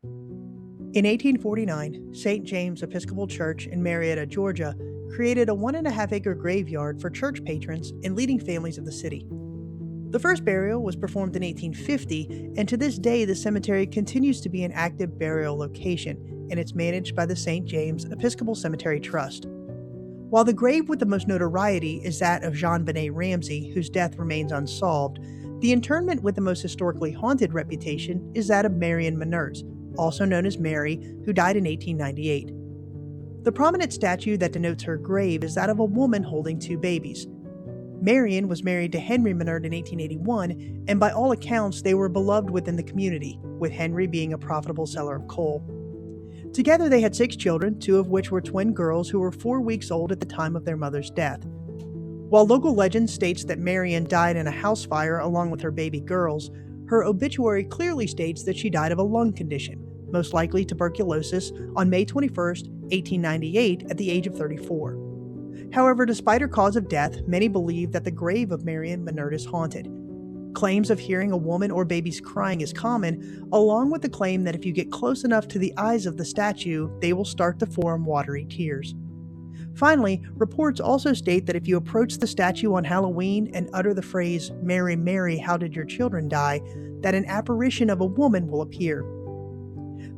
In 1849, St. James Episcopal Church in Marietta, Georgia, created a 1.5-acre graveyard for church patrons and leading families of the city. The first burial was performed in 1850, and to this day the cemetery continues to be an active burial location, and it's managed by the St. James Episcopal Cemetery Trust. While the grave with the most notoriety is that of Jean-Benet Ramsey, whose death remains unsolved, the interment with the most historically haunted reputation is that of Marion Meinert, also known as Mary, who died in 1898. The prominent statue that denotes her grave is that of a woman holding two babies. Marion was married to Henry Meinert in 1881, and by all accounts they were beloved within the community, with Henry being a profitable seller of coal. Together they had 6 children, 2 of which were twin girls who were 4 weeks old at the time of their mother's death. While local legend states that Marion died in a house fire along with her baby girls, her obituary clearly states that she died of a lung condition, most likely tuberculosis, on May 21, 1898, at the age of 34. However, despite her cause of death, many believe that the grave of Marion Meinert is haunted. Claims of hearing a woman or babies crying is common, along with the claim that if you get close enough to the eyes of the statue, they will start to form watery tears. Finally, reports also state that if you approach the statue on Halloween and utter the phrase, "Mary, Mary, how did your children die?" that an apparition of a woman will appear.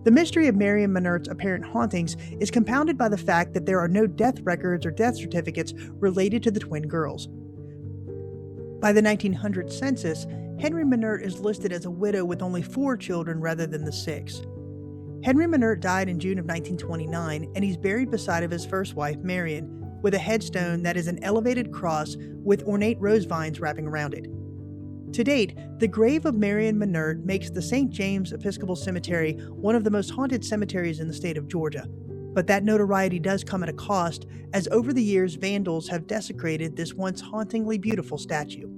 The mystery of Marion Meinert's apparent hauntings is compounded by the fact that there are no death records or death certificates related to the twin girls. By the 1900 census, Henry Meinert is listed as a widow with only 4 children rather than the 6. Henry Meinert died in June of 1929, and he's buried beside of his first wife, Marion, with a headstone that is an elevated cross with ornate rose vines wrapping around it. To date, the grave of Marion Meinert makes the St. James Episcopal Cemetery one of the most haunted cemeteries in the state of Georgia. But that notoriety does come at a cost, as over the years vandals have desecrated this once hauntingly beautiful statue.